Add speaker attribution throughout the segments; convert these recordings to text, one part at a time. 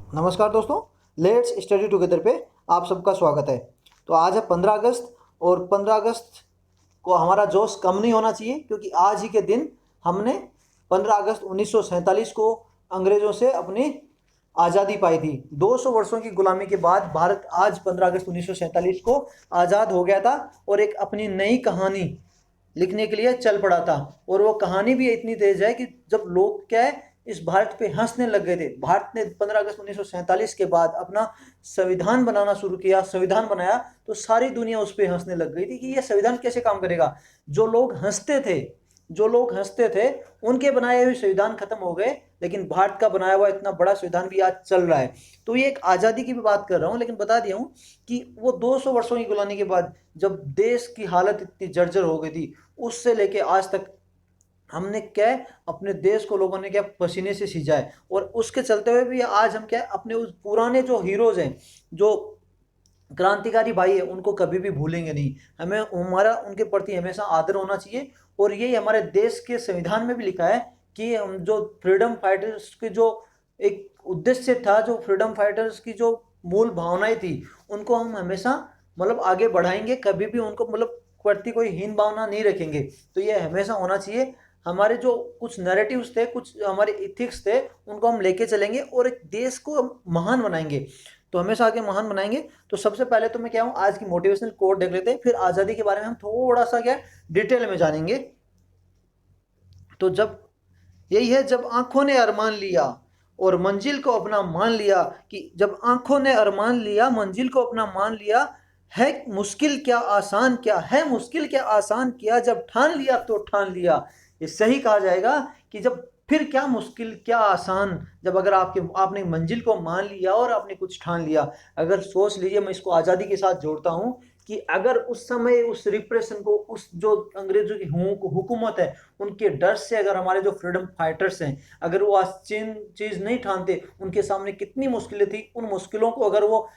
Speaker 1: नमस्कार दोस्तों, let's study together पे आप सबका स्वागत है। तो आज है 15 अगस्त और 15 अगस्त को हमारा जोश कम नहीं होना चाहिए, क्योंकि आज ही के दिन हमने 15 अगस्त 1947 को अंग्रेज़ों से अपनी आज़ादी पाई थी। 200 वर्षों की गुलामी के बाद भारत आज 15 अगस्त 1947 को आज़ाद हो गया था और एक अपनी नई कहानी लिखने के लिए चल पड़ा था। और वो कहानी भी इतनी तेज है कि जब लोग क्या है इस भारत पे हंसने लग गए थे। भारत ने 15 अगस्त 1947 के बाद अपना संविधान बनाना शुरू किया, संविधान बनाया, तो सारी दुनिया उस पर हंसने लग गई थी कि ये संविधान कैसे काम करेगा। जो लोग हंसते थे उनके बनाए हुए संविधान खत्म हो गए, लेकिन भारत का बनाया हुआ इतना बड़ा संविधान भी आज चल रहा है। तो ये एक आज़ादी की भी बात कर रहा हूँ, लेकिन बता दिया हूँ कि वो 200 वर्षों की गुलामी के बाद जब देश की हालत इतनी जर्जर हो गई थी, उससे लेके आज तक हमने क्या है अपने देश को लोगों ने क्या पसीने से सींचा है। और उसके चलते हुए भी आज हम क्या है अपने उस पुराने जो हीरोज हैं, जो क्रांतिकारी भाई है, उनको कभी भी भूलेंगे नहीं। हमें हमारा उनके प्रति हमेशा आदर होना चाहिए। और यही हमारे देश के संविधान में भी लिखा है कि हम जो फ्रीडम फाइटर्स के जो एक उद्देश्य था, जो फ्रीडम फाइटर्स की जो मूल भावनाएं थी, उनको हम हमेशा मतलब आगे बढ़ाएंगे, कभी भी उनको मतलब प्रति कोई हीन भावना नहीं रखेंगे। तो ये हमेशा होना चाहिए। हमारे जो कुछ नैरेटिव्स थे, कुछ हमारे इथिक्स थे, उनको हम लेके चलेंगे और एक देश को महान बनाएंगे। तो हमेशा आगे महान बनाएंगे। तो सबसे पहले तो मैं क्या हूँ आज की मोटिवेशनल कोट देख लेते हैं, फिर आज़ादी के बारे में हम थोड़ा सा क्या डिटेल में जानेंगे। तो जब यही है, जब आंखों ने अरमान लिया और मंजिल को अपना मान लिया, कि जब आंखों ने अरमान लिया मंजिल को अपना मान लिया, है मुश्किल क्या आसान क्या, है मुश्किल क्या आसान किया, जब ठान लिया तो ठान लिया। ये सही कहा जाएगा कि जब फिर क्या मुश्किल क्या आसान, जब अगर आपने मंजिल को मान लिया और आपने कुछ ठान लिया। अगर सोच लीजिए, मैं इसको आज़ादी के साथ जोड़ता हूँ कि अगर उस समय उस रिप्रेशन को, उस जो अंग्रेजों की हुकूमत है, उनके डर से अगर हमारे जो फ्रीडम फाइटर्स हैं, अगर वो आज चीज़ नहीं ठानते, उनके सामने कितनी मुश्किलें थी, उन मुश्किलों को अगर वो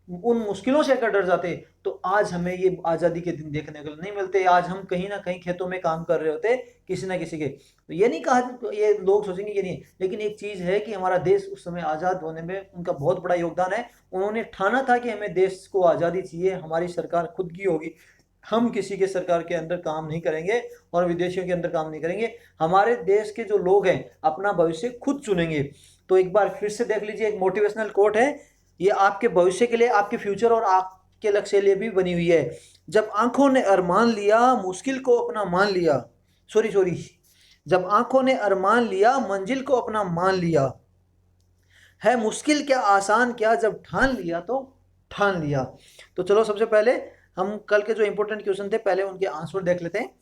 Speaker 1: उन मुश्किलों से अगर डर जाते, तो आज हमें ये आज़ादी के दिन देखने को नहीं मिलते। आज हम कहीं ना कहीं खेतों में काम कर रहे होते किसी ना किसी के। तो ये नहीं कहा, ये लोग सोचेंगे ये नहीं, लेकिन एक चीज़ है कि हमारा देश उस समय आज़ाद होने में उनका बहुत बड़ा योगदान है। उन्होंने ठाना था कि हमें देश को आज़ादी चाहिए, हमारी सरकार खुद की होगी, हम किसी के सरकार के अंदर काम नहीं करेंगे और विदेशियों के अंदर काम नहीं करेंगे। हमारे देश के जो लोग हैं अपना भविष्य खुद चुनेंगे। तो एक बार फिर से देख लीजिए, एक मोटिवेशनल कोट है, ये आपके भविष्य के लिए, आपके फ्यूचर और आपके लक्ष्य के लिए भी बनी हुई है। जब आंखों ने अरमान लिया मुश्किल को अपना मान लिया, सॉरी, जब आंखों ने अरमान लिया मंजिल को अपना मान लिया, है मुश्किल क्या आसान क्या, जब ठान लिया तो ठान लिया। तो चलो सबसे पहले हम कल के जो इंपॉर्टेंट क्वेश्चन थे पहले उनके आंसर देख लेते हैं।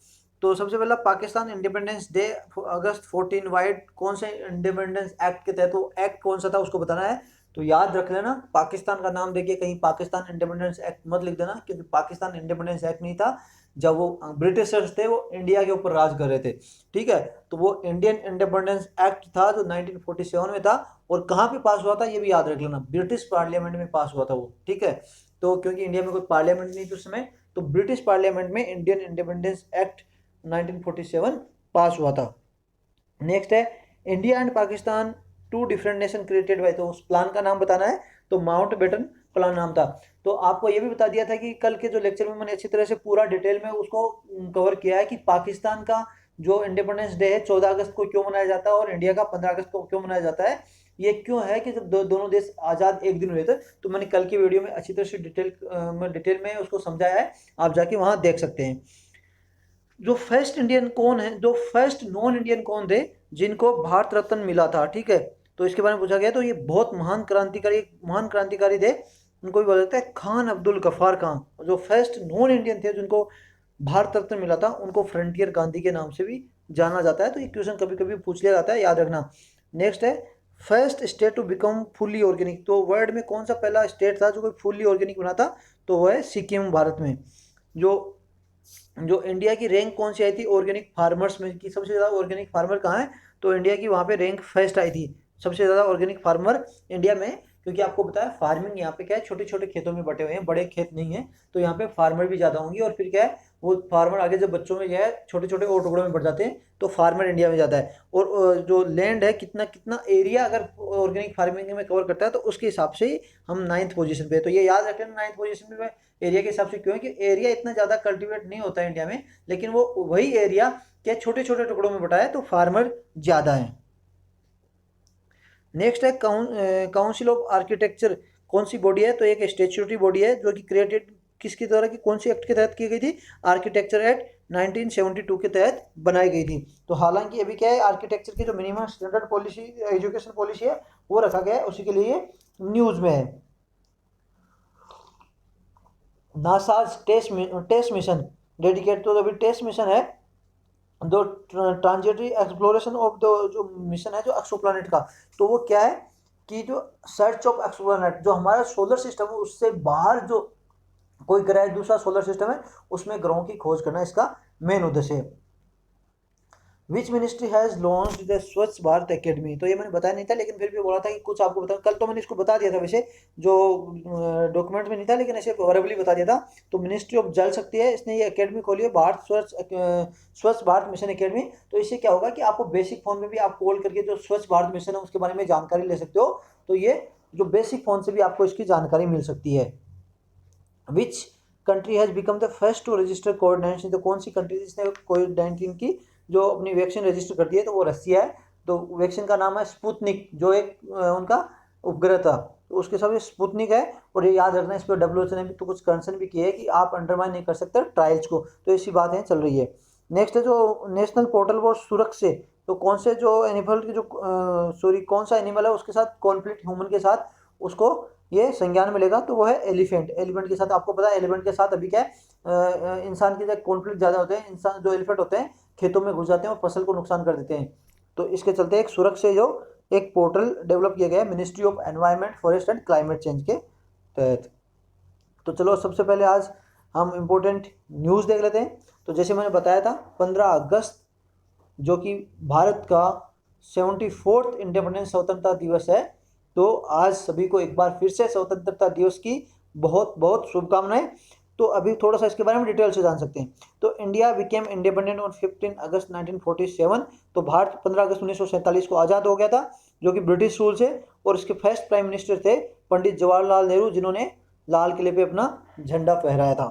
Speaker 1: तो सबसे पहला, पाकिस्तान इंडिपेंडेंस डे अगस्त 14 वाइड कौन से इंडिपेंडेंस एक्ट के तहत, वो एक्ट कौन सा था उसको बताना है। तो याद रख लेना, पाकिस्तान का नाम देखिए कहीं पाकिस्तान इंडिपेंडेंस एक्ट मत लिख देना, क्योंकि पाकिस्तान इंडिपेंडेंस एक्ट नहीं था। जब वो ब्रिटिशर्स थे वो इंडिया के ऊपर राज कर रहे थे, ठीक है। तो वो इंडियन इंडिपेंडेंस एक्ट था जो 1947 में था। और कहाँ पे पास हुआ था ये भी याद रख लेना, ब्रिटिश पार्लियामेंट में पास हुआ था वो, ठीक है। तो क्योंकि इंडिया में कोई पार्लियामेंट नहीं थी उस समय, तो ब्रिटिश पार्लियामेंट में इंडियन इंडिपेंडेंस एक्ट 1947 पास हुआ था। नेक्स्ट है, India and Pakistan two different nation created by, तो उस प्लान का नाम बताना है। तो माउंट बेटन प्लान नाम था। तो आपको ये भी बता दिया था कि कल के जो लेक्चर में मैंने अच्छी तरह से पूरा डिटेल में उसको कवर किया है कि पाकिस्तान का जो इंडिपेंडेंस डे है 14 अगस्त को क्यों मनाया जाता है और इंडिया का 15 अगस्त को क्यों मनाया जाता है। ये क्यों है कि जब दोनों देश आज़ाद एक दिन हुए थे। तो मैंने कल की वीडियो में अच्छी तरह से डिटेल में उसको समझाया है, आप जाके वहाँ देख सकते हैं। जो फर्स्ट इंडियन कौन है, जो फर्स्ट नॉन इंडियन कौन थे जिनको भारत रत्न मिला था, ठीक है। तो इसके बारे में पूछा गया, तो ये बहुत महान क्रांतिकारी थे। उनको भी बोला जाता है खान अब्दुल गफ्फार खान। जो फर्स्ट नॉन इंडियन थे जिनको भारत रत्न मिला था, उनको फ्रंटियर गांधी के नाम से भी जाना जाता है। तो ये क्वेश्चन कभी कभी पूछ लिया जाता है, याद रखना। नेक्स्ट है, first state to become fully organic. तो वर्ल्ड में कौन सा पहला स्टेट था जो कोई फुल्ली ऑर्गेनिक बना था, तो वो है सिक्किम भारत में। जो जो इंडिया की रैंक कौन सी आई थी ऑर्गेनिक फार्मर्स में, कि सबसे ज़्यादा ऑर्गेनिक फार्मर कहाँ है, तो इंडिया की वहाँ पे रैंक फर्स्ट आई थी, सबसे ज़्यादा ऑर्गेनिक फार्मर इंडिया में। क्योंकि आपको बताया फार्मिंग यहाँ पे क्या है, छोटे छोटे खेतों में बटे हुए हैं, बड़े खेत नहीं है, तो यहाँ पे फार्मर भी ज़्यादा होंगे। और फिर क्या है, वो फार्मर आगे जब बच्चों में क्या है छोटे छोटे और टुकड़ों में बढ़ जाते हैं, तो फार्मर इंडिया में ज़्यादा है। और जो लैंड है, कितना कितना एरिया अगर ऑर्गेनिक फार्मिंग में कवर करता है, तो उसके हिसाब से ही हम 9th पोजीशन पे है। तो ये याद रख लेना 9th पोजीशन पे एरिया के हिसाब से क्यों है, कि एरिया इतना ज़्यादा कल्टीवेट नहीं होता है इंडिया में, लेकिन वो वही एरिया क्या छोटे छोटे टुकड़ों में बटा है, तो फार्मर ज़्यादा है। नेक्स्ट है काउंसिल ऑफ आर्किटेक्चर। कौन सी बॉडी है, तो एक स्टेचुटरी बॉडी है जो कि क्रिएटेड किसकी द्वारा, की कौन सी एक्ट के तहत की गई थी, आर्किटेक्चर एक्ट 1972 के तहत बनाई गई थी। तो हालांकि अभी क्या है, आर्किटेक्चर की जो minimum standard policy, education policy है, वो रखा गया है, उसी के लिए न्यूज में है। नासा टेस्ट मिशन डेडिकेट, तो अभी टेस्ट मिशन है, दो ट्रांजिटरी एक्सप्लोरेशन ऑफ द जो मिशन है जो एक्सोप्लैनेट का, तो वो क्या है कि जो सर्च ऑफ एक्सोप्लैनेट, जो हमारा सोलर सिस्टम है उससे बाहर जो कोई ग्रह दूसरा सोलर सिस्टम है, उसमें ग्रहों की खोज करना इसका मेन उद्देश्य है। Which ministry has launch the स्वच्छ भारत एकेडमी, तो ये मैंने बताया नहीं था, लेकिन फिर भी बोला था कि कुछ आपको बता, कल तो मैंने इसको बता दिया था वैसे, जो डॉक्यूमेंट में नहीं था, लेकिन ऐसे वर्बली बता दिया था। तो मिनिस्ट्री ऑफ जल शक्ति है, इसने ये एकेडमी खोली है, भारत स्वच्छ भारत मिशन एकेडमी। तो इससे क्या होगा कि आपको बेसिक फोन में भी आप कॉल करके जो स्वच्छ भारत मिशन है उसके बारे में जानकारी ले सकते हो। तो ये जो बेसिक फोन से भी आपको इसकी जानकारी मिल सकती है। Which country has become the first to register covid 19, तो कौन सी कंट्री जिसने कोविड 19 की जो अपनी वैक्सीन रजिस्टर कर दी है, तो वो रसिया है। तो वैक्सीन का नाम है स्पुतनिक, जो एक उनका उपग्रह था, तो उसके साथ स्पुतनिक है। और ये याद रखना, इस पर WHO ने भी तो कुछ कंसर्न भी किए है कि आप अंडरमाइन नहीं कर सकते ट्रायल्स को, तो ऐसी बातें चल रही है। नेक्स्ट है जो नेशनल पोर्टल फॉर सुरक्षा, तो कौन से जो एनिमल की जो सॉरी कौन सा एनिमल है उसके साथ कॉन्फ्लिक्ट ह्यूमन के साथ उसको ये संज्ञान मिलेगा, तो वो है एलिफेंट। एलिफेंट के साथ आपको पता है, एलिफेंट के साथ अभी क्या है, इंसान के साथ कॉन्फ्लिक्ट ज़्यादा होते हैं, इंसान जो एलिफेंट होते हैं खेतों में घुस जाते हैं और फसल को नुकसान कर देते हैं। तो इसके चलते एक सुरक्षा जो एक पोर्टल डेवलप किया गया है ministry of environment, forest and climate change के तहत। तो चलो सबसे पहले आज हम इम्पोर्टेंट न्यूज़ देख लेते हैं। तो जैसे मैंने बताया था 15 अगस्त जो कि भारत का 74th इंडिपेंडेंस स्वतंत्रता दिवस है, तो आज सभी को एक बार फिर से स्वतंत्रता दिवस की बहुत बहुत शुभकामनाएं। तो अभी थोड़ा सा इसके बारे में डिटेल से जान सकते हैं। तो इंडिया बिकेम इंडिपेंडेंट ऑन 15 अगस्त 1947, तो भारत 15 अगस्त 1947 को आज़ाद हो गया था, जो कि ब्रिटिश रूल से। और इसके फर्स्ट प्राइम मिनिस्टर थे पंडित जवाहरलाल नेहरू, जिन्होंने लाल किले पे अपना झंडा फहराया था।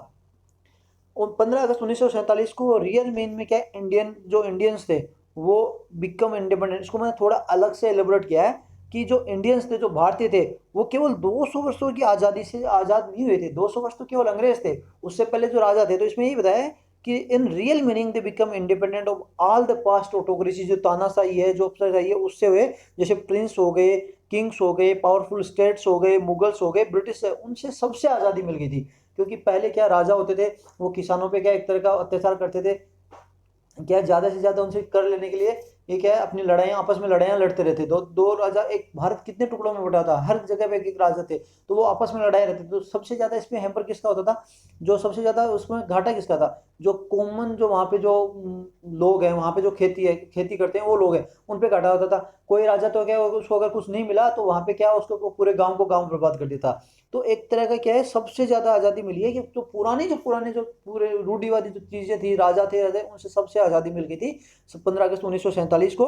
Speaker 1: और 15 अगस्त 1947 को रियल मीन में क्या इंडियन जो इंडियंस थे वो बिकम इंडिपेंडेंट, इसको मैंने थोड़ा अलग से एलिब्रेट किया है कि जो इंडियंस थे, जो भारतीय थे, वो केवल 200 वर्षों की आज़ादी से आज़ाद नहीं हुए थे। 200 वर्ष तो केवल अंग्रेज थे, उससे पहले जो राजा थे। तो इसमें यही बताया है कि in real meaning they become independent of all the past autocracy, जो तानाशाही है, जो अफसरशाही है, उससे हुए। जैसे प्रिंस हो गए, किंग्स हो गए, पावरफुल स्टेट्स हो गए, मुगल्स हो गए, ब्रिटिश है, उनसे सबसे आज़ादी मिल गई थी। क्योंकि पहले क्या राजा होते थे, वो किसानों पे क्या एक तरह का अत्याचार करते थे, क्या ज़्यादा से ज़्यादा उनसे कर लेने के लिए ये क्या है अपनी लड़ाइयाँ आपस में लड़ाइयाँ लड़ते रहते। दो दो राजा, एक भारत कितने टुकड़ों में बटा था, हर जगह पे एक एक राजा थे, तो वो आपस में लड़ाई रहते। तो सबसे ज़्यादा इसमें हैम्पर किसका होता था, जो सबसे ज़्यादा उसमें घाटा किसका था, जो कॉमन जो वहाँ पे जो लोग हैं, वहाँ पे जो खेती करते हैं वो लोग हैं, उन पे घाटा होता था। कोई राजा तो क्या उसको अगर कुछ नहीं मिला तो वहाँ पे क्या उसको पूरे गाँव को गाँव बर्बाद कर देता। तो एक तरह का क्या है, सबसे ज़्यादा आज़ादी मिली है कि जो पुराने जो पूरे रूढ़िवादी जो चीज़ें थी, राजा थे उनसे सबसे आज़ादी मिल गई थी 15 अगस्त 1947 को।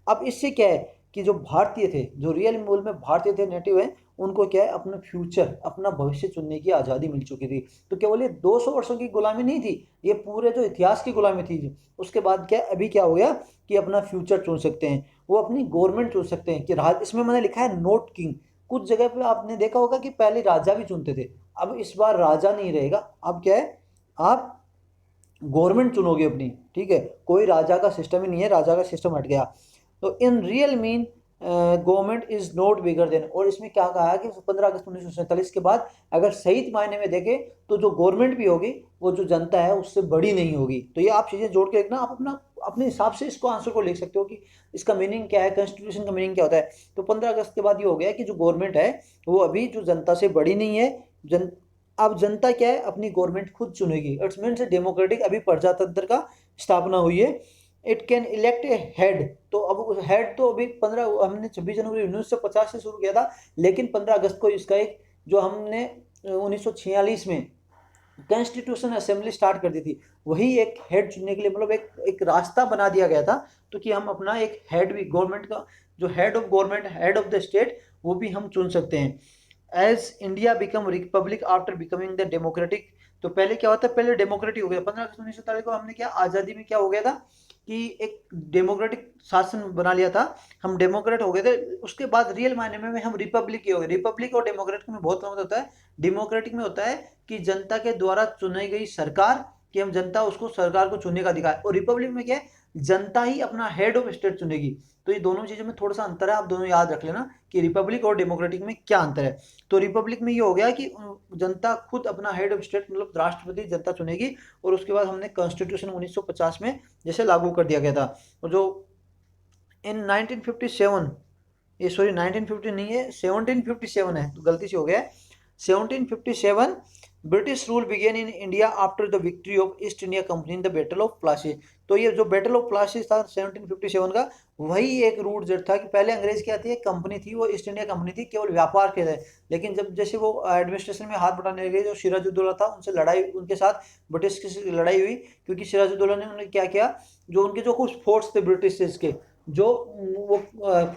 Speaker 1: अब इससे क्या है कि जो भारतीय थे, जो रियल मूल में भारतीय थे, नेटिव हैं, उनको क्या है अपना फ्यूचर, अपना भविष्य चुनने की आज़ादी मिल चुकी थी। तो केवल ये 200 वर्षों की गुलामी नहीं थी, ये पूरे जो इतिहास की गुलामी थी। उसके बाद क्या अभी क्या हो गया कि अपना फ्यूचर चुन सकते हैं, वो अपनी गवर्नमेंट चुन सकते हैं। कि राज इसमें मैंने लिखा है नोट किंग। कुछ जगह पे आपने देखा होगा कि पहले राजा भी चुनते थे, अब इस बार राजा नहीं रहेगा, अब क्या है आप गवर्नमेंट चुनोगे अपनी, ठीक है। कोई राजा का सिस्टम ही नहीं है, राजा का सिस्टम हट गया। तो in real mean government is not bigger than, और इसमें क्या कहा है कि 15 अगस्त 1947 के बाद अगर सही मायने में देखें तो जो गवर्नमेंट भी होगी वो जो जनता है उससे बड़ी नहीं होगी। तो ये आप चीज़ें जोड़ के रखना, आप अपना अपने हिसाब से इसको आंसर को लिख सकते हो कि इसका मीनिंग क्या है, कॉन्स्टिट्यूशन का मीनिंग क्या होता है। तो 15 अगस्त के बाद ये हो गया कि जो गवर्नमेंट है वो अभी जो जनता से बड़ी नहीं है। अब जनता क्या है अपनी गवर्नमेंट खुद चुनेगी। इट्स मीन्स डेमोक्रेटिक, अभी प्रजातंत्र का स्थापना हुई है। It can elect A head. तो अब हेड तो अभी 15 हमने 26 जनवरी 1950 से शुरू किया था, लेकिन 15 अगस्त को इसका एक जो हमने 1946 में कॉन्स्टिट्यूशन असेंबली स्टार्ट कर दी थी, वही एक हेड चुनने के लिए मतलब एक रास्ता बना दिया गया था, तो कि हम अपना एक हेड भी गवर्नमेंट का जो head of government, head of the state, वो भी हम चुन सकते हैं। As India become republic after becoming the democratic. तो पहले क्या होता है, पहले डेमोक्रेटिक हो गया 15 अगस्त 1947 को, हमने क्या आज़ादी में क्या हो गया था कि एक डेमोक्रेटिक शासन बना लिया था, हम डेमोक्रेट हो गए थे। उसके बाद रियल मायने में हम रिपब्लिक ही हो गए। रिपब्लिक और डेमोक्रेटिक में बहुत फर्क होता है। डेमोक्रेटिक में होता है कि जनता के द्वारा चुनी गई सरकार, कि हम जनता उसको सरकार को चुनने का अधिकार, और रिपब्लिक में क्या है, जनता ही अपना हेड ऑफ स्टेट चुनेगी। तो ये दोनों चीज़ों में थोड़ा सा अंतर है, आप दोनों याद रख लेना कि रिपब्लिक और डेमोक्रेटिक में क्या अंतर है। तो रिपब्लिक में ये हो गया कि जनता खुद अपना हेड ऑफ स्टेट मतलब राष्ट्रपति जनता चुनेगी, और उसके बाद हमने कॉन्स्टिट्यूशन 1950 में जैसे लागू कर दिया गया था। और जो इन 1957, ये सॉरी 1950 नहीं है, 1757 है, तो गलती से हो गया है। 1757 British rule began in India after the victory of East India Company in the battle of Plassey. तो ये जो बैटल ऑफ प्लासी था 1757 का, वही एक रूट जब था कि पहले अंग्रेज क्या थी, एक कंपनी थी, वो ईस्ट इंडिया कंपनी थी, केवल व्यापार के लिए। लेकिन जब जैसे वो एडमिनिस्ट्रेशन में हाथ बटाने लगे, जो सिराजुद्दौला था, उनसे लड़ाई, उनके साथ ब्रिटिश की लड़ाई हुई, क्योंकि सिराजुद्दौला ने उन्हें क्या किया, जो उनके जो कुछ फोर्ट्स थे ब्रिटिश के, जो वो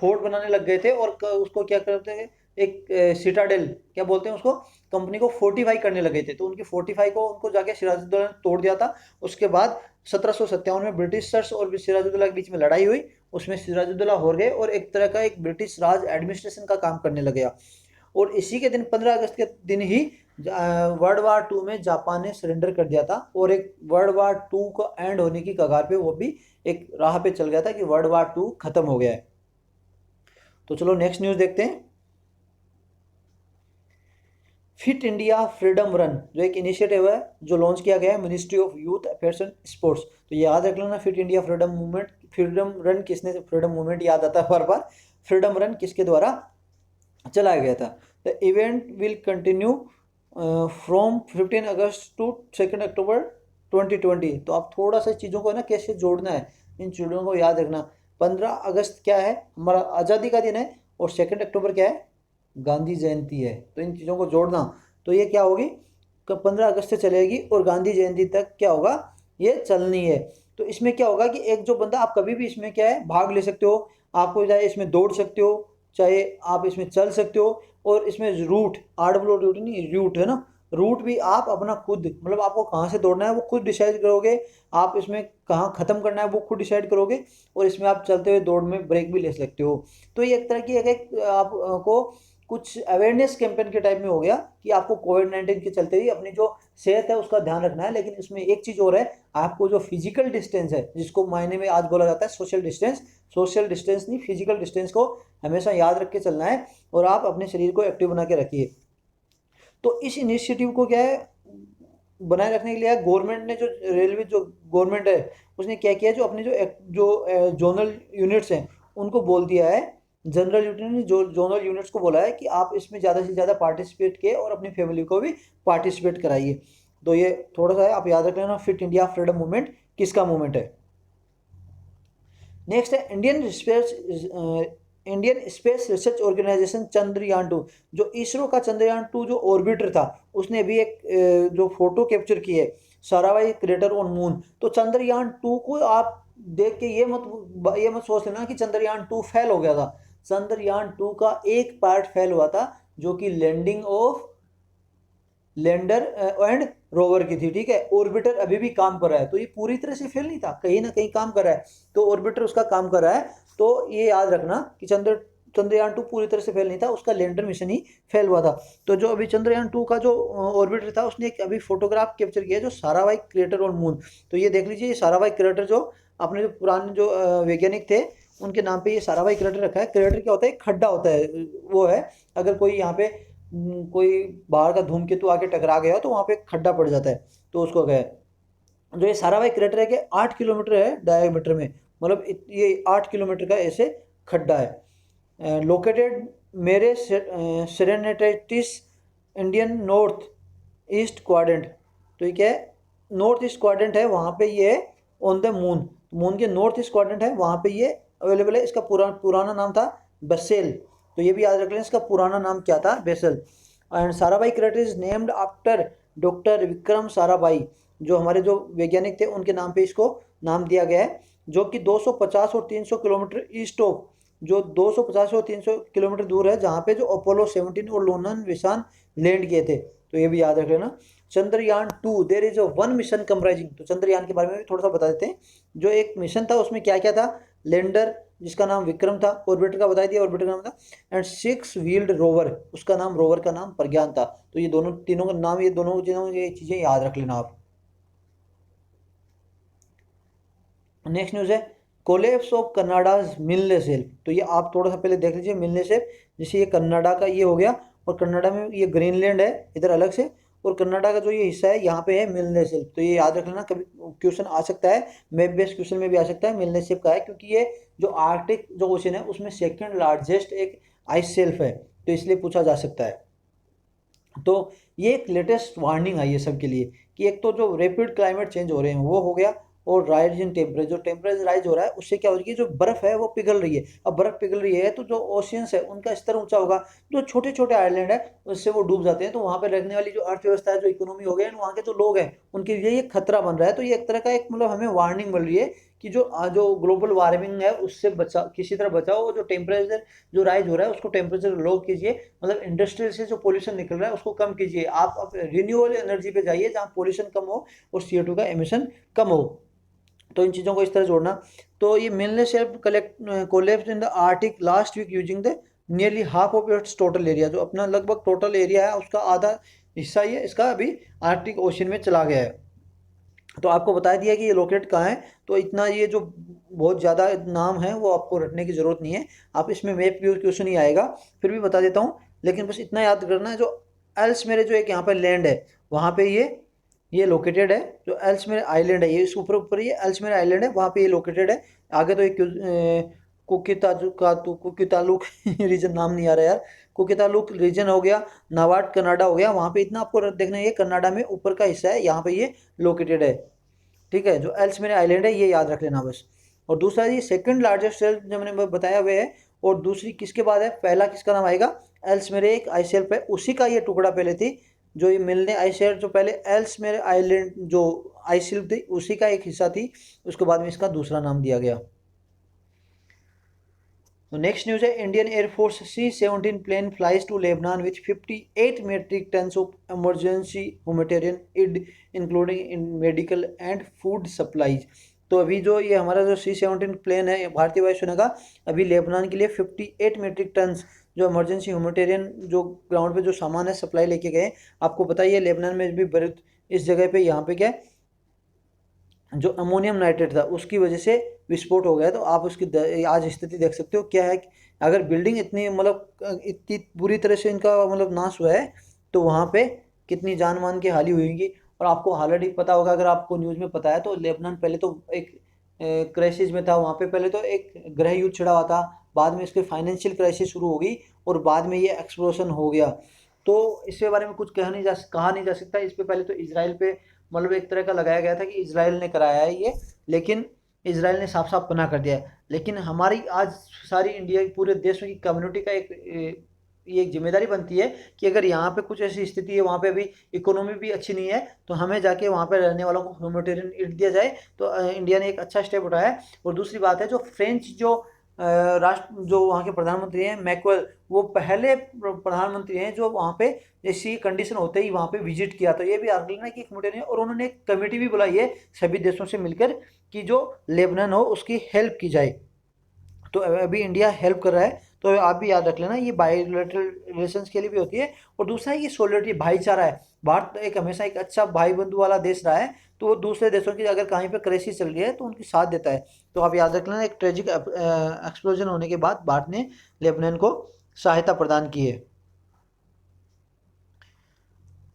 Speaker 1: फोर्ट बनाने लग गए थे, और उसको क्या करते थे, एक सिटाडेल क्या बोलते हैं उसको, कंपनी को फोर्टिफाई करने लगे थे, तो उनकी फोर्टिफाई को उनको जाके सिराजुद्दौला ने तोड़ दिया था। उसके बाद 1757 में ब्रिटिशर्स और सिराजुद्दौला के बीच में लड़ाई हुई, उसमें सिराजुद्दौला हार गए और एक तरह का एक ब्रिटिश राज एडमिनिस्ट्रेशन का काम करने लग गया। और इसी के दिन 15 अगस्त के दिन ही वर्ल्ड वार 2 में जापान ने सरेंडर कर दिया था, और एक वर्ल्ड वार 2 का एंड होने की कगार पे वो भी एक राह पे चल गया था कि वर्ल्ड वार 2 खत्म हो गया है। तो चलो नेक्स्ट न्यूज़ देखते हैं। फिट इंडिया फ्रीडम रन, जो एक इनिशिएटिव है जो लॉन्च किया गया है ministry of youth affairs and sports. तो ये याद रख लेना, fit India freedom movement, freedom run किसने, फ्रीडम मूवमेंट याद आता है बार बार, फ्रीडम रन किसके द्वारा चलाया गया था। The event will continue from 15 August to 2 October 2020। तो आप थोड़ा सा चीज़ों को ना कैसे जोड़ना है, इन चीज़ों को याद रखना। 15 अगस्त क्या है, हमारा आज़ादी का दिन है, और 2 अक्टूबर क्या है, गांधी जयंती है। तो इन चीज़ों को जोड़ना, तो ये क्या होगी, 15 अगस्त से चलेगी और गांधी जयंती तक क्या होगा, ये चलनी है। तो इसमें क्या होगा कि एक जो बंदा, आप कभी भी इसमें क्या है भाग ले सकते हो, आपको चाहे इसमें दौड़ सकते हो, चाहे आप इसमें चल सकते हो, और इसमें रूट, RWT नहीं, रूट है ना, रूट भी आप अपना खुद, मतलब आपको कहाँ से दौड़ना है वो खुद डिसाइड करोगे, आप इसमें कहाँ ख़त्म करना है वो खुद डिसाइड करोगे, और इसमें आप चलते हुए दौड़ में ब्रेक भी ले सकते हो। तो ये एक तरह की एक आपको कुछ अवेयरनेस कैंपेन के टाइप में हो गया कि आपको कोविड-19 के चलते ही अपनी जो सेहत है उसका ध्यान रखना है। लेकिन इसमें एक चीज़ और है, आपको जो फिजिकल डिस्टेंस है, जिसको मायने में आज बोला जाता है सोशल डिस्टेंस, सोशल डिस्टेंस नहीं, फिजिकल डिस्टेंस को हमेशा याद रख के चलना है, और आप अपने शरीर को एक्टिव बना के रखिए। तो इस इनिशिएटिव को क्या है, बनाए रखने के लिए गवर्नमेंट ने, जो रेलवे जो गवर्नमेंट है उसने क्या किया, जो अपने जो जोनल यूनिट्स हैं उनको बोल दिया है, जनरल यूनिट ने जो जोनल यूनिट्स को बोला है कि आप इसमें ज़्यादा से ज़्यादा पार्टिसिपेट किए और अपनी फैमिली को भी पार्टिसिपेट कराइए। तो ये थोड़ा सा है, आप याद रख लेना, फिट इंडिया फ्रीडम मूवमेंट किसका मूवमेंट है। नेक्स्ट है Indian space research organisation Chandrayaan 2। जो इसरो का चंद्रयान 2 जो ऑर्बिटर था, उसने भी एक जो फोटो कैप्चर की है साराभाई क्रेटर ऑन मून। तो चंद्रयान 2 को आप देख के ये मत सोच लेना कि चंद्रयान 2 फेल हो गया था। चंद्रयान 2 का एक पार्ट फेल हुआ था, जो कि landing of lander and rover की थी, ठीक है। ऑर्बिटर अभी भी काम कर रहा है, तो ये पूरी तरह से फेल नहीं था, कहीं ना कहीं काम कर रहा है, तो ऑर्बिटर उसका काम कर रहा है। तो ये याद रखना कि चंद्रयान 2 पूरी तरह से फेल नहीं था, उसका लैंडर मिशन ही फेल हुआ था। तो जो अभी चंद्रयान 2 का जो ऑर्बिटर था, उसने एक अभी फोटोग्राफ कैप्चर किया जो साराभाई क्रेटर ऑन मून। तो ये देख लीजिए, ये साराभाई क्रेटर जो अपने जो पुराने जो वैज्ञानिक थे उनके नाम पे ये साराभाई क्रेटर रखा है। क्रेटर क्या होता है, खड्डा होता है, वो है अगर कोई यहाँ पे कोई बाहर का धूमकेतु आके टकरा गया तो वहाँ पे खड्डा पड़ जाता है, तो उसको गए। जो ये साराभाई क्रेटर है कि 8 किलोमीटर है डायमीटर में, मतलब ये 8 किलोमीटर का ऐसे खड्डा है। लोकेटेड मेरे सेरेनेटिस इंडियन नॉर्थ ईस्ट क्वाड्रेंट। तो ये क्या है, नॉर्थ ईस्ट क्वाड्रेंट है, वहाँ पे ये है ऑन द मून। तो मून के नॉर्थ ईस्ट क्वाड्रेंट है, वहाँ पे ये अवेलेबल है। इसका पुराना नाम था बेसेल, तो ये भी याद रख लें, इसका पुराना नाम क्या था, Bessel. And Sarabhai crater is named after doctor Vikram Sarabhai, जो हमारे जो वैज्ञानिक थे उनके नाम पे इसको नाम दिया गया है, जो कि 250 और 300 किलोमीटर ईस्ट ऑफ, जो 250 और 300 किलोमीटर दूर है, जहाँ पे जो अपोलो 17 और लूनन मिशन लैंड किए थे। तो ये भी याद रख लेना। Chandrayaan 2 there is one mission comprising, तो चंद्रयान के बारे में भी थोड़ा सा बता देते हैं। जो एक मिशन था उसमें क्या क्या था, लैंडर जिसका नाम विक्रम था, ऑर्बिटर का बता दिया, ऑर्बिटर का नाम था, एंड 6 व्हील्ड रोवर, उसका नाम, रोवर का नाम प्रज्ञान था। तो ये दोनों तीनों का नाम, ये दोनों ये चीज़ें याद रख लेना आप। नेक्स्ट न्यूज़ है कोलेप्स ऑफ कनाडाज मिलने सेल्फ, तो ये आप थोड़ा सा पहले देख लीजिए, मिलने सेल्फ, जैसे ये कनाडा का ये हो गया, और कनाडा में ये ग्रीनलैंड है इधर अलग से, और कनाडा का जो ये हिस्सा है यहाँ पे है मिलने सेल्फ। तो ये याद रख लेना, कभी क्वेश्चन आ सकता है, मैप बेस्ड क्वेश्चन में भी आ सकता है, मिलने सेल्फ का है, क्योंकि ये जो आर्कटिक जो ओशन है उसमें सेकेंड लार्जेस्ट एक आइस सेल्फ है, तो इसलिए पूछा जा सकता है। तो ये एक लेटेस्ट वार्निंग आई है सबके लिए, कि एक तो जो रैपिड क्लाइमेट चेंज हो रहे हैं वो हो गया, और राइज इन टेम्परेचर, जो टेम्परेचर राइज हो रहा है उससे क्या हो रही है, जो बर्फ़ है वो पिघल रही है। अब बर्फ़ पिघल रही है तो जो ओशियंस है उनका स्तर ऊंचा होगा, जो छोटे छोटे आइलैंड है उससे वो डूब जाते हैं, तो वहाँ पर रहने वाली जो अर्थव्यवस्था है, जो इकोनॉमी हो गई, वहाँ के जो लोग हैं उनके लिए ये खतरा बन रहा है। तो ये एक तरह का एक मतलब हमें वार्निंग मिल रही है कि जो ग्लोबल वार्मिंग है उससे बचा, किसी तरह बचाओ, जो टेम्परेचर जो राइज हो रहा है उसको टेम्परेचर लो कीजिए, मतलब इंडस्ट्रियल से जो पोल्यूशन निकल रहा है उसको कम कीजिए, आप रिन्यूएबल एनर्जी पे जाइए जहाँ पोल्यूशन कम हो और CO2 का एमिशन कम हो। तो इन चीज़ों को इस तरह जोड़ना। तो ये मिलने self collect collapse in the arctic last week using the nearly half of its total area, जो अपना लगभग टोटल एरिया है उसका आधा हिस्सा ये इसका अभी आर्टिक ओशन में चला गया है। तो आपको बता दिया कि ये लोकेट कहाँ है, तो इतना ये जो बहुत ज़्यादा नाम है वो आपको रटने की ज़रूरत नहीं है, आप इसमें मैप क्वेश्चन ही आएगा, फिर भी बता देता हूँ। लेकिन बस इतना याद करना है, जो एल्स मेरे जो एक यहाँ पर लैंड है वहाँ पे ये लोकेटेड है, जो एल्समेयर आइलैंड है, ये इस ऊपर ऊपर ये एल्समेयर आइलैंड है, वहाँ पे ये लोकेटेड है। आगे तो एक कुकितालुक रीजन नाम नहीं आ रहा यार, कुकितालुक रीजन हो गया, नावाड कनाडा हो गया, वहाँ पे इतना आपको देखना है, ये कनाडा में ऊपर का हिस्सा है, यहाँ पे ये लोकेटेड है। ठीक है, जो एल्समेयर आइलैंड है ये याद रख लेना बस। और दूसरा ये सेकंड लार्जेस्ट सेल्फ जो मैंने बताया हुआ है, और दूसरी किसके बाद है, पहला किसका नाम आएगा, एल्समेयर एक आइससेल्फ है, उसी का ये टुकड़ा पहले थी, जो ये मिलने आइससेल्फ जो पहले एल्समेयर आइलैंड जो आइससेल्फ थी उसी का एक हिस्सा थी, उसके बाद में इसका दूसरा नाम दिया गया। तो नेक्स्ट न्यूज़ है Indian air force C-17 plane flies to Lebanon with 58 metric tons of emergency humanitarian aid including in medical and food supplies. तो अभी जो ये हमारा जो C-17 प्लेन है भारतीय वायुसेना का, अभी लेबनान के लिए 58 मेट्रिक टन्स जो इमरजेंसी ह्यूमैनिटेरियन जो ग्राउंड पे जो सामान है सप्लाई लेके गए। आपको बताइए लेबनान में भी बरूत इस जगह पे यहाँ पे क्या है, जो अमोनियम नाइट्रेट था उसकी वजह से विस्फोट हो गया। तो आप उसकी आज स्थिति देख सकते हो क्या है कि अगर बिल्डिंग इतनी मतलब इतनी बुरी तरह से इनका मतलब नाश हुआ है, तो वहाँ पे कितनी जान मान की हानि हुई। और आपको ऑलरेडी पता होगा, अगर आपको न्यूज़ में पता है, तो लेबनान पहले तो एक क्राइसिस में था, वहाँ पे पहले तो एक गृह युद्ध छिड़ा हुआ था, बाद में इसके फाइनेंशियल क्राइसिस शुरू हो गई, और बाद में ये एक्सप्लोजन हो गया। तो इसके बारे में कुछ कहा नहीं जा सकता। इस पे पहले तो इसराइल पे मतलब एक तरह का लगाया गया था कि इसराइल ने कराया है ये, लेकिन इसराइल ने साफ साफ मना कर दिया है। लेकिन हमारी आज सारी इंडिया की पूरे देश की कम्युनिटी का ये एक जिम्मेदारी बनती है कि अगर यहाँ पे कुछ ऐसी स्थिति है, वहाँ पे अभी इकोनॉमी भी अच्छी नहीं है, तो हमें जाके वहाँ पे रहने वालों को ह्यूमैनिटेरियन एड दिया जाए। तो इंडिया ने एक अच्छा स्टेप उठाया है। और दूसरी बात है, जो फ्रेंच जो राष्ट्र जो वहाँ के प्रधानमंत्री हैं मैक्वेल, वो पहले प्रधानमंत्री हैं जो वहाँ पे जैसी कंडीशन होते ही वहाँ पे विजिट किया। तो ये भी आर्गेना की कमेटी ने, और उन्होंने एक कमेटी भी बुलाई है सभी देशों से मिलकर कि जो लेबनान हो उसकी हेल्प की जाए। तो अभी इंडिया हेल्प कर रहा है, तो आप भी याद रख लेना, ये बायलैटरल रिलेशंस के लिए भी होती है। और दूसरा ये सॉलिडरिटी भाईचारा है। भारत एक हमेशा एक अच्छा भाई बंधु वाला देश रहा है, तो वो दूसरे देशों की अगर कहीं पे क्राइसिस चल रही है तो उनकी साथ देता है। तो आप याद रख लेना, एक ट्रेजिक एक्सप्लोजन होने के बाद भारत ने लेबनान को सहायता प्रदान की है।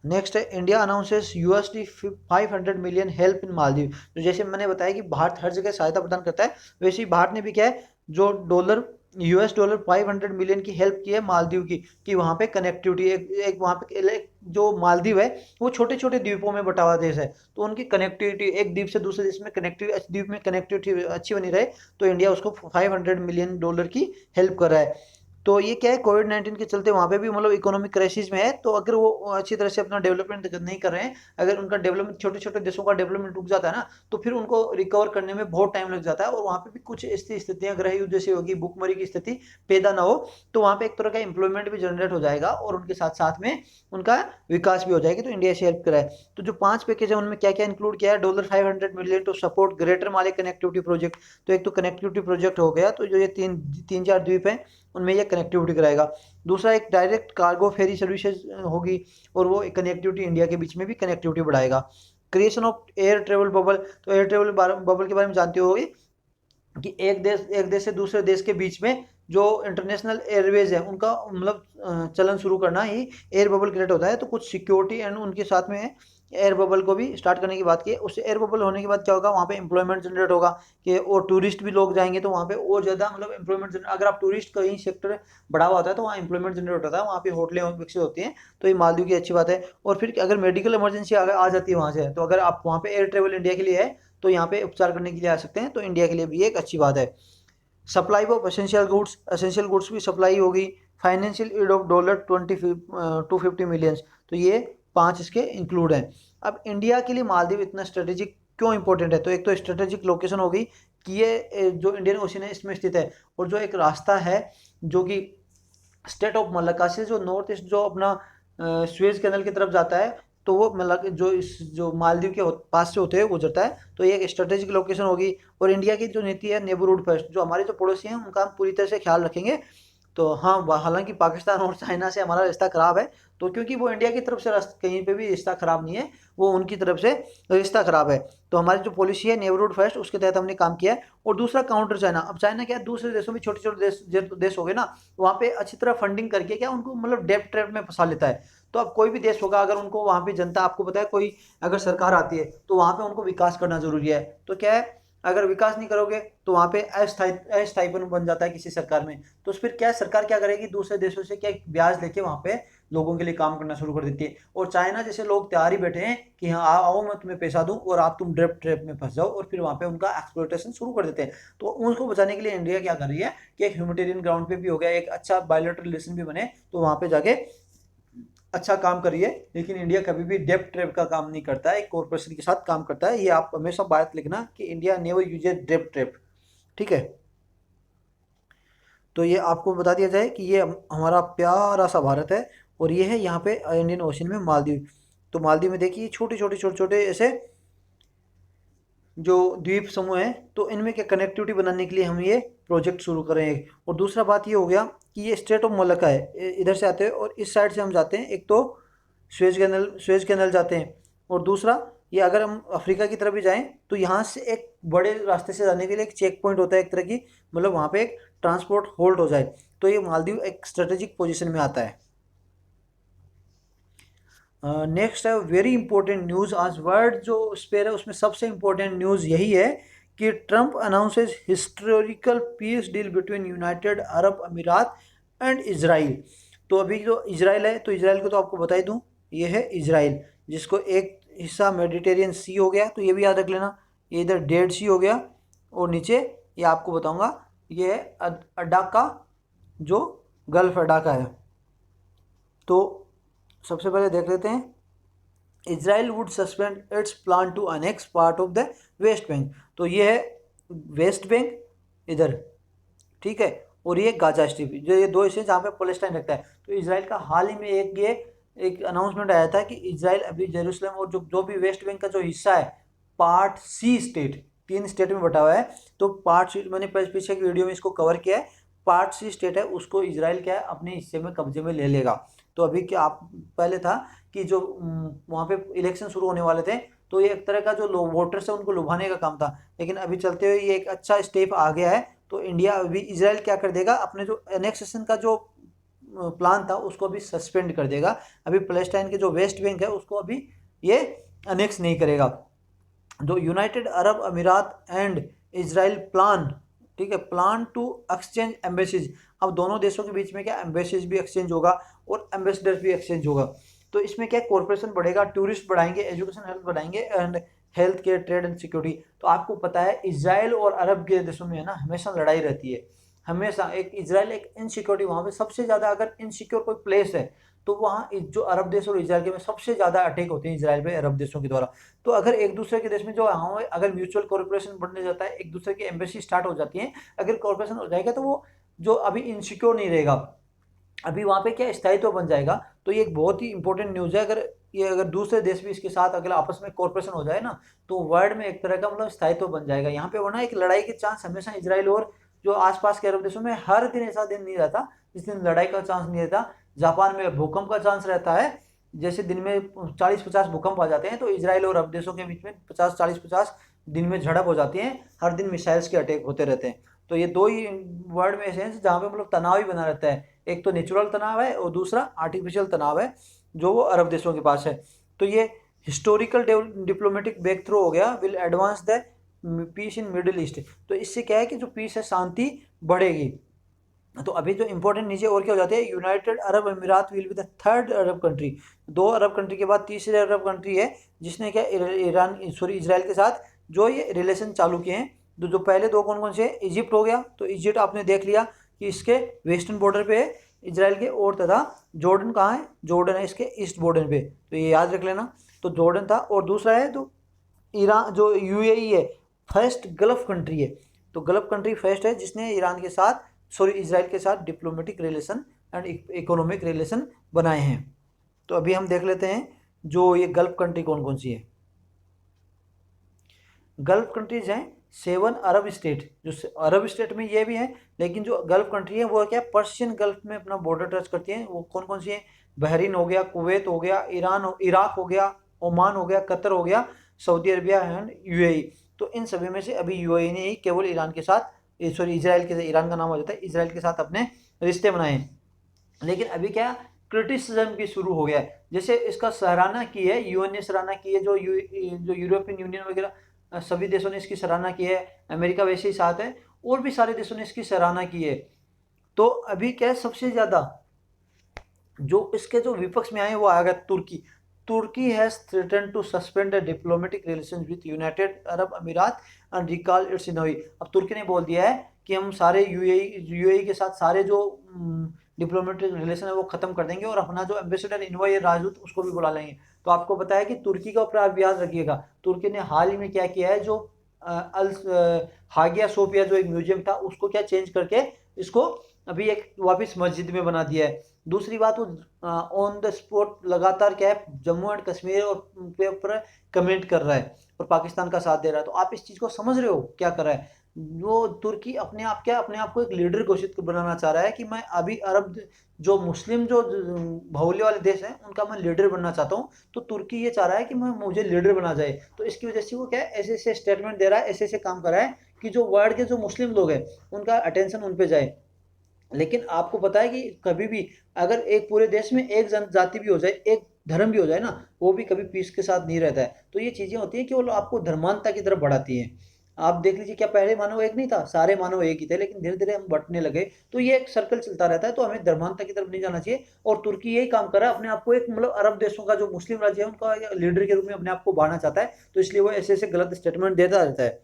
Speaker 1: नेक्स्ट है India announces $500 million help in Maldives. तो जैसे मैंने बताया कि भारत हर जगह सहायता प्रदान करता है, वैसे ही भारत ने भी क्या है, जो $500 मिलियन की हेल्प की है मालदीव की, कि वहाँ पे कनेक्टिविटी एक वहाँ पे जो मालदीव है वो छोटे छोटे द्वीपों में बटा हुआ देश है, तो उनकी कनेक्टिविटी एक द्वीप से दूसरे देश में द्वीप में कनेक्टिविटी अच्छी बनी रहे, तो इंडिया उसको $500 मिलियन की हेल्प कर रहा है। तो ये क्या है, कोविड-19 के चलते वहाँ पे भी मतलब इकोनॉमिक क्राइसिस में है, तो अगर वो अच्छी तरह से अपना डेवलपमेंट नहीं कर रहे हैं, अगर उनका डेवलपमेंट, छोटे छोटे देशों का डेवलपमेंट रुक जाता है ना, तो फिर उनको रिकवर करने में बहुत टाइम लग जाता है, और वहाँ पे भी कुछ ऐसी स्थितियाँ ग्रह युद्ध जैसी होगी, भुखमरी की स्थिति पैदा ना हो, तो वहाँ पे एक तरह का एम्प्लॉयमेंट भी जनरेट हो जाएगा, और उनके साथ साथ में उनका विकास भी हो जाएगी। तो इंडिया से हेल्प कराए, तो जो 5 पैकेज है उनमें क्या क्या इंक्लूड किया है, $500 million to support greater Male connectivity project. तो एक तो कनेक्टिविटी प्रोजेक्ट हो गया, तो जो ये तीन चार द्वीप हैं उनमें ये कनेक्टिविटी कराएगा। दूसरा, एक डायरेक्ट कार्गो फेरी सर्विसेज होगी, और वो कनेक्टिविटी इंडिया के बीच में भी कनेक्टिविटी बढ़ाएगा। Creation of air travel bubble, तो एयर ट्रेवल बबल के बारे में जानते होगे कि एक देश से दूसरे देश के बीच में जो इंटरनेशनल एयरवेज है उनका मतलब चलन शुरू करना ही एयर बबल क्रिएट होता है। तो कुछ सिक्योरिटी एंड उनके साथ में एयर बबल को भी स्टार्ट करने की बात की है। उससे एयर बबल होने के बाद क्या होगा, वहाँ पे एम्प्लॉयमेंट जनरेट होगा कि, और टूरिस्ट भी लोग जाएंगे, तो वहाँ पे और ज़्यादा मतलब एम्प्लॉयमेंट, अगर आप टूरिस्ट कहीं सेक्टर बढ़ावा होता है तो वहाँ एम्प्लॉयमेंट जनरेट होता है, वहाँ पे होटलें विकसित होती हैं। तो ये मालदीव की अच्छी बात है। और फिर अगर मेडिकल इमरजेंसी अगर आ जाती है वहाँ से, तो अगर आप वहाँ पे एयर ट्रेवल इंडिया के लिए है, तो यहाँ पे उपचार करने के लिए आ सकते हैं, तो इंडिया के लिए भी एक अच्छी बात है। सप्लाई ऑफ एसेंशियल गुड्स की सप्लाई होगी। फाइनेंशियल एड ऑफ $250 मिलियंस, तो ये 5 इसके इंक्लूड हैं। अब इंडिया के लिए मालदीव इतना स्ट्रेटेजिक क्यों इंपॉर्टेंट है, तो एक तो स्ट्रेटेजिक लोकेशन होगी कि ये जो इंडियन ओशन है इसमें स्थित है, और जो एक रास्ता है जो कि स्टेट ऑफ मलक्का से जो नॉर्थ ईस्ट जो अपना स्वेज कैनल की तरफ जाता है, तो वो मतलब जो मालदीव के पास से होते हुए गुजरता है, तो ये एक स्ट्रेटेजिक लोकेशन होगी। और इंडिया की जो नीति है नेबरहुड फर्स्ट, जो हमारे जो पड़ोसी हैं उनका हम पूरी तरह से ख्याल रखेंगे। तो हाँ, हालांकि पाकिस्तान और चाइना से हमारा रिश्ता खराब है, तो क्योंकि वो इंडिया की तरफ से कहीं पे भी रिश्ता खराब नहीं है, वो उनकी तरफ से रिश्ता खराब है। तो हमारी जो पॉलिसी है नेबरहुड फर्स्ट, उसके तहत हमने काम किया है। और दूसरा, काउंटर चाइना। अब चाइना क्या है, दूसरे देशों में छोटे छोटे देश हो गए ना, वहाँ पे अच्छी तरह फंडिंग करके क्या उनको मतलब डेब्ट ट्रैप में फंसा लेता है। तो अब कोई भी देश होगा, अगर उनको वहाँ पे जनता, आपको पता है कोई अगर सरकार आती है तो वहाँ पे उनको विकास करना जरूरी है। तो क्या है, अगर विकास नहीं करोगे तो वहाँ पे अस्थायीपन बन जाता है किसी सरकार में। तो फिर क्या सरकार क्या करेगी, दूसरे देशों से क्या ब्याज लेके वहाँ पे लोगों के लिए काम करना शुरू कर देती है। और चाइना जैसे लोग तैयार ही बैठे हैं कि हाँ आओ मैं तुम्हें पैसा दूं और आप तुम डेब्ट ट्रैप में फंस जाओ, और फिर वहाँ पे उनका एक्सप्लॉयटेशन शुरू कर देते हैं। तो उनको बचाने के लिए इंडिया क्या कर रही है कि एक ह्यूमैनिटेरियन ग्राउंड पे भी हो गया, एक अच्छा बायोलेटरल रिलेशन भी बने, तो वहाँ पे जाके अच्छा काम करिए। लेकिन इंडिया कभी भी डेब्ट ट्रैप का काम नहीं करता है, एक कॉर्पोरेशन के साथ काम करता है। ये आप हमेशा बात लिखना कि इंडिया नेवर यूजेस डेब्ट ट्रैप, ठीक है। तो ये आपको बता दिया जाए कि ये हमारा प्यारा सा भारत है, और ये है यहाँ पे इंडियन ओशन में मालदीव। तो मालदीव में देखिए छोटे छोटे ऐसे जो द्वीप समूह हैं, तो इनमें क्या कनेक्टिविटी बनाने के लिए हम ये प्रोजेक्ट शुरू करेंगे। और दूसरा बात ये हो गया कि ये स्टेट ऑफ मलक्का है, इधर से आते हैं और इस साइड से हम जाते हैं। एक तो स्वेज कैनल जाते हैं, और दूसरा ये अगर हम अफ्रीका की तरफ भी जाएं तो यहाँ से एक बड़े रास्ते से जाने के लिए एक चेक पॉइंट होता है एक तरह की, मतलब वहाँ पे एक ट्रांसपोर्ट होल्ड हो जाए। तो ये मालदीव एक स्ट्रेटेजिक पोजीशन में आता है। नेक्स्ट है वेरी इंपॉर्टेंट न्यूज़। आज वर्ल्ड जो स्पेयर है उसमें सबसे इंपॉर्टेंट न्यूज़ यही है कि Trump announces historical peace deal between United Arab Emirates and Israel. तो अभी जो इजराइल है, तो इजराइल को तो आपको बता ही दूँ, ये है इजराइल, जिसको एक हिस्सा मेडिटेरियन सी हो गया, तो ये भी याद रख लेना, ये इधर डेड सी हो गया, और नीचे ये आपको बताऊंगा ये है अड्डाका, जो गल्फ अड्डाका है। तो सबसे पहले देख लेते हैं, Israel would suspend its plan to annex part of the West Bank. तो ये है वेस्ट बैंक इधर, ठीक है, और ये गाजा स्ट्रिप, जो ये दो हिस्से जहाँ पे पैलेस्टाइन रखता है। तो इसराइल का हाल ही में एक अनाउंसमेंट आया था कि इसराइल अभी जेरूसलम और जो भी वेस्ट बैंक का जो हिस्सा है, पार्ट सी स्टेट, 3 स्टेट में बटा हुआ है। तो पार्ट सी, मैंने पीछे की वीडियो में इसको कवर किया है, पार्ट सी स्टेट है उसको इसराइल क्या है अपने हिस्से में कब्जे में ले लेगा। तो अभी क्या आप पहले था कि जो वहाँ पे इलेक्शन शुरू होने वाले थे, तो ये एक तरह का जो वोटर्स है उनको लुभाने का काम था, लेकिन अभी चलते हुए ये एक अच्छा स्टेप आ गया है। तो इंडिया अभी इसराइल क्या कर देगा, अपने जो एनेक्सेशन का जो प्लान था उसको अभी सस्पेंड कर देगा। अभी पैलेस्टाइन के जो वेस्ट बैंक है उसको अभी ये अनेक्स नहीं करेगा। जो United Arab Emirates and Israel plan, ठीक है, प्लान टू एक्सचेंज एम्बेसीज। अब दोनों देशों के बीच में क्या एम्बेसीज भी एक्सचेंज होगा और एम्बेसडर्स भी एक्सचेंज होगा। तो इसमें क्या कॉर्पोरेशन बढ़ेगा, टूरिस्ट बढ़ाएंगे, एजुकेशन हेल्थ बढ़ाएंगे and health care, trade and security. तो आपको पता है इजराइल और अरब के देशों में है ना हमेशा लड़ाई रहती है, हमेशा। एक इजराइल एक इनसिक्योरिटी, वहाँ पे सबसे ज़्यादा अगर इनसिक्योर कोई प्लेस है तो वहाँ जो अरब देश और इजराइल के में सबसे ज़्यादा अटैक होते हैं इजराइल पे अरब देशों के द्वारा। तो अगर एक दूसरे के देश में जो हाँ अगर म्यूचुअल कॉर्पोरेशन बढ़ने जाता है, एक दूसरे की एम्बेसी स्टार्ट हो जाती है, अगर कॉर्पोरेशन हो जाएगा तो वो जो अभी इनसिक्योर नहीं रहेगा, अभी वहाँ पे क्या स्थायित्व बन जाएगा। तो ये एक बहुत ही इंपॉर्टेंट न्यूज़ है। अगर दूसरे देश भी इसके साथ अगर आपस में कॉर्पोरेशन हो जाए ना तो वर्ल्ड में एक तरह का मतलब स्थायित्व बन जाएगा यहाँ पे। वरना एक लड़ाई के चांस हमेशा इजराइल और जो आसपास के अरब देशों में हर दिन ऐसा दिन नहीं रहता जिस दिन लड़ाई का चांस नहीं रहता। जापान में भूकंप का चांस रहता है, जैसे दिन में 40-50 भूकंप आ जाते हैं, तो इजराइल और अरब देशों के बीच में 50-40-50 दिन में झड़प हो जाती है, हर दिन मिसाइल्स के अटैक होते रहते हैं। तो ये दो ही वर्ल्ड में ऐसे हैं जहाँ पे मतलब तनाव ही बना रहता है, एक तो नेचुरल तनाव है और दूसरा आर्टिफिशियल तनाव है जो वो अरब देशों के पास है। तो ये हिस्टोरिकल डिप्लोमेटिक ब्रेक थ्रू हो गया, will advance the peace in Middle East. तो इससे क्या है कि जो पीस है, शांति बढ़ेगी। तो अभी जो इंपॉर्टेंट नीचे और क्या हो जाते हैं, यूनाइटेड अरब अमीरात will be the third Arab country. दो अरब कंट्री के बाद तीसरे अरब कंट्री है जिसने क्या ईरान सॉरी इजराइल के साथ जो ये रिलेशन चालू किए हैं। जो पहले दो कौन कौन से, इजिप्ट हो गया, तो इजिप्ट आपने देख लिया कि इसके वेस्टर्न बॉर्डर पे है इजराइल के, और तथा जॉर्डन कहाँ है, जॉर्डन है इसके ईस्ट बॉर्डर पे, तो ये याद रख लेना। तो जॉर्डन था, और दूसरा है तो ईरान जो यूएई है, फर्स्ट गल्फ कंट्री है। तो गल्फ कंट्री फर्स्ट है जिसने ईरान के साथ सॉरी इजराइल के साथ diplomatic relation and economic relation बनाए हैं। तो अभी हम देख लेते हैं जो ये गल्फ कंट्री कौन कौन सी है। गल्फ कंट्रीज हैं 7 अरब स्टेट, जो अरब स्टेट में ये भी हैं, लेकिन जो गल्फ कंट्री है वो क्या पर्शियन गल्फ में अपना बॉर्डर टच करती हैं। वो कौन कौन सी है, बहरीन हो गया, कुवैत हो गया, इराक हो गया, ओमान हो गया, कतर हो गया, सऊदी अरबिया एंड यूएई। तो इन सभी में से अभी यूएई ने ही केवल ईरान के साथ सॉरी इजराइल के, ईरान का नाम हो जाता है, इजराइल के साथ अपने रिश्ते बनाए हैं। लेकिन अभी क्या क्रिटिसिज्म भी शुरू हो गया है। जैसे इसका सराहना की है, यूएन ने सराहना की है, जो यूरोपियन यूनियन वगैरह सभी देशों ने इसकी सराहना की है, अमेरिका वैसे ही साथ है, और भी सारे देशों ने इसकी सराहना की है। तो अभी क्या है, सबसे ज़्यादा जो इसके जो विपक्ष में आए वो आ गया तुर्की। Turkey has threaten to suspend the diplomatic relation with United Arab Emirates and recall it's इनोई। अब तुर्की ने बोल दिया है कि हम सारे यूएई के साथ सारे जो डिप्लोमेटिक रिलेशन है वो ख़त्म कर देंगे, और अपना जो एम्बेसडर इनोई राजदूत उसको भी बुला लेंगे। तो आपको पता है कि तुर्की का ऊपर आप याद रखिएगा, तुर्की ने हाल ही में क्या किया है, जो हागिया सोफिया जो एक म्यूजियम था उसको क्या चेंज करके इसको अभी एक वापस मस्जिद में बना दिया है। दूसरी बात, वो ऑन द स्पॉट लगातार क्या है जम्मू एंड कश्मीर और पे ऊपर कमेंट कर रहा है और पाकिस्तान का साथ दे रहा है। तो आप इस चीज़ को समझ रहे हो क्या कर रहा है। वो तुर्की अपने आप को एक लीडर घोषित बनाना चाह रहा है कि मैं अभी अरब जो मुस्लिम जो भौले वाले देश हैं उनका मैं लीडर बनना चाहता हूँ। तो तुर्की ये चाह रहा है कि मैं मुझे लीडर बना जाए। तो इसकी वजह से वो क्या है ऐसे ऐसे स्टेटमेंट दे रहा है, ऐसे ऐसे काम कर रहा है कि जो वर्ल्ड के जो मुस्लिम लोग हैं उनका अटेंशन उन पे जाए। लेकिन आपको पता है कि कभी भी अगर एक पूरे देश में एक जनजाति भी हो जाए, एक धर्म भी हो जाए ना, वो भी कभी पीस के साथ नहीं रहता है। तो ये चीज़ें होती हैं कि वो आपको धर्मांतता की तरफ बढ़ाती हैं। आप देख लीजिए, क्या पहले मानव एक नहीं था, सारे मानव एक ही थे, लेकिन धीरे धीरे हम बंटने लगे। तो ये एक सर्कल चलता रहता है, तो हमें धर्मांतता की तरफ नहीं जाना चाहिए। और तुर्की यही काम कर रहा है, अपने आप को एक मतलब अरब देशों का जो मुस्लिम राज्य है उनका लीडर के रूप में अपने आप को बढ़ाना चाहता है। तो इसलिए वो ऐसे ऐसे गलत स्टेटमेंट देता रहता है।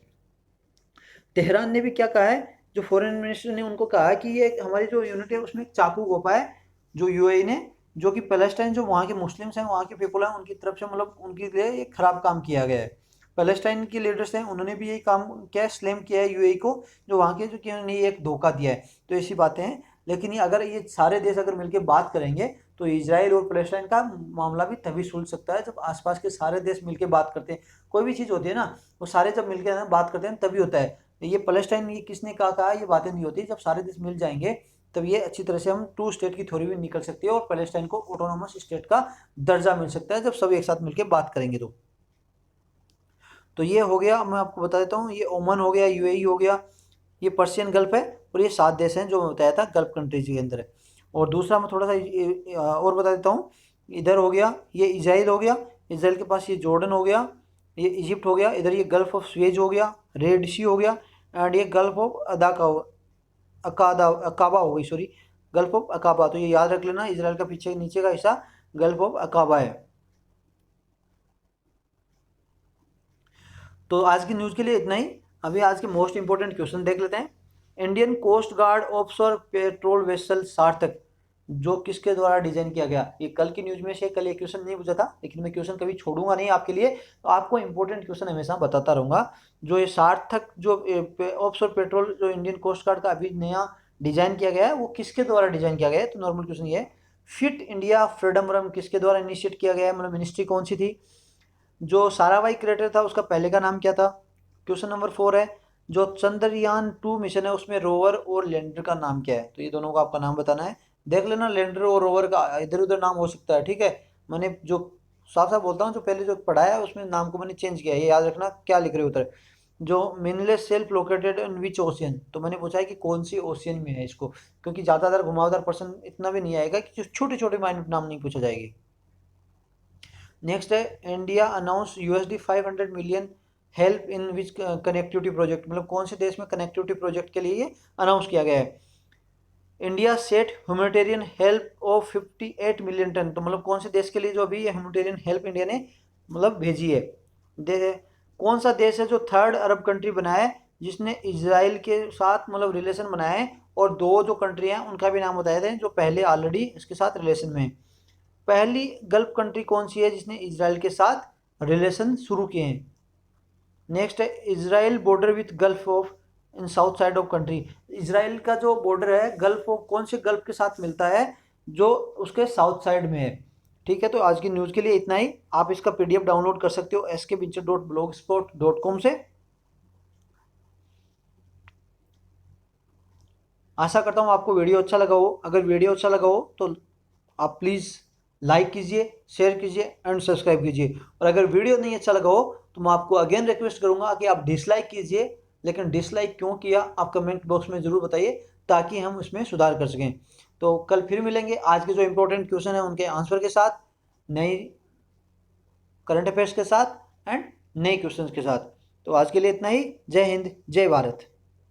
Speaker 1: तेहरान ने भी क्या कहा है, जो फॉरेन मिनिस्टर ने उनको कहा कि ये हमारी जो यूनिट है उसमें एक चाकू घोंपा है जो यूएई ने, जो कि पैलेस्टाइन जो वहाँ के मुस्लिम्स हैं, वहाँ के पीपल हैं, उनकी तरफ से मतलब उनके लिए एक खराब काम किया गया है। पैलेस्टाइन के लीडर्स हैं, उन्होंने भी यही काम क्या स्लेम किया है यूएई को, जो वहाँ के जो कि उन्होंने एक धोखा दिया है। तो ऐसी बातें हैं। लेकिन ये अगर ये सारे देश अगर मिलकर बात करेंगे तो इसराइल और पैलेस्टाइन का मामला भी तभी सुलझ सकता है जब आसपास के सारे देश मिलकर बात करते हैं। कोई भी चीज़ होती है ना, वो सारे जब मिलकर ना बात करते हैं तभी होता है। ये पैलेस्टाइन ये किसने कहा ये बातें नहीं होती, जब सारे देश मिल जाएंगे तब ये अच्छी तरह से हम टू स्टेट की थ्योरी भी निकल सकती है और पैलेस्टाइन को ऑटोनोमस स्टेट का दर्जा मिल सकता है जब सब एक साथ मिलकर बात करेंगे। तो ये हो गया, मैं आपको बता देता हूँ, ये ओमान हो गया, यूएई हो गया, ये पर्शियन गल्फ है, और ये 7 देश हैं जो मैं बताया था गल्फ कंट्रीज के अंदर है। और दूसरा मैं थोड़ा सा और बता देता हूँ, इधर हो गया ये इजराइल हो गया, इजराइल के पास ये जॉर्डन हो गया, ये इजिप्ट हो गया, इधर ये गल्फ ऑफ स्वेज हो गया, रेड सी हो गया, एंड ये गल्फ ऑफ अकाबा हो गई, सॉरी गल्फ ऑफ अकाबा। तो ये याद रख लेना, इजराइल का पीछे नीचे का हिस्सा गल्फ ऑफ अकाबा है। तो आज की न्यूज़ के लिए इतना ही। अभी आज के मोस्ट इंपोर्टेंट क्वेश्चन देख लेते हैं। Indian coast guard offshore patrol vessel Sarthak जो किसके द्वारा डिजाइन किया गया? ये कल की न्यूज में से कल ये क्वेश्चन नहीं पूछा था, लेकिन मैं क्वेश्चन कभी छोड़ूंगा नहीं आपके लिए, तो आपको इंपॉर्टेंट क्वेश्चन हमेशा बताता रहूंगा। जो ये सार्थक जो ऑफशोर पेट्रोल जो इंडियन कोस्ट गार्ड का अभी नया डिजाइन किया गया है वो किसके द्वारा डिजाइन किया गया है? तो नॉर्मल क्वेश्चन ये है, फिट इंडिया फ्रीडम रन किसके द्वारा इनिशिएट किया गया है, मतलब मिनिस्ट्री कौन सी थी? जो साराभाई क्रेटर था उसका पहले का नाम क्या था? क्वेश्चन नंबर 4 है, जो चंद्रयान 2 मिशन है उसमें रोवर और लैंडर का नाम क्या है? तो ये दोनों का आपका नाम बताना है। देख लेना, लैंडर और रोवर का इधर उधर नाम हो सकता है, ठीक है। मैंने जो साफ साफ बोलता हूँ, जो पहले जो पढ़ाया है उसमें नाम को मैंने चेंज किया है, ये याद रखना क्या लिख रहे हो उधर। जो मीनलेस self located in which ocean, तो मैंने पूछा है कि कौन सी ओशियन में है इसको, क्योंकि ज़्यादातर घुमावदार प्रश्न इतना भी नहीं आएगा कि छोटे छोटे माइनट नाम नहीं पूछा जाएगी। नेक्स्ट है, India announce $500 million help in which connectivity project, मतलब कौन से देश में कनेक्टिविटी प्रोजेक्ट के लिए ये अनाउंस किया गया है? India set humanitarian help of 58 million ton, तो मतलब कौन से देश के लिए जो अभी ये ह्यूमैनिटेरियन हेल्प इंडिया ने मतलब भेजी है? कौन सा देश है जो थर्ड अरब कंट्री बना है जिसने इजराइल के साथ मतलब रिलेशन बनाए हैं, और दो जो कंट्री हैं उनका भी नाम बताए थे जो पहले ऑलरेडी इसके साथ रिलेशन में है? पहली गल्फ कंट्री कौन सी है जिसने इजराइल के साथ रिलेशन शुरू किए हैं? नेक्स्ट है, Israel border with gulf of in south side of country, Israel का जो बॉर्डर है गल्फ ऑफ कौन से गल्फ के साथ मिलता है जो उसके साउथ साइड में है? ठीक है, तो आज की न्यूज़ के लिए इतना ही। आप इसका पीडीएफ डाउनलोड कर सकते हो skpincher.blogspot.com से। आशा करता हूँ आपको वीडियो अच्छा लगा हो। अगर वीडियो अच्छा लगा हो तो आप प्लीज़ लाइक कीजिए, शेयर कीजिए एंड सब्सक्राइब कीजिए। और अगर वीडियो नहीं अच्छा लगा हो तो मैं आपको अगेन रिक्वेस्ट करूंगा कि आप डिसलाइक कीजिए, लेकिन डिसलाइक क्यों किया आप कमेंट बॉक्स में ज़रूर बताइए ताकि हम उसमें सुधार कर सकें। तो कल फिर मिलेंगे आज के जो इंपॉर्टेंट क्वेश्चन है उनके आंसर के साथ, नई करंट अफेयर्स के साथ एंड नए क्वेश्चंस के साथ। तो आज के लिए इतना ही। जय हिंद, जय भारत।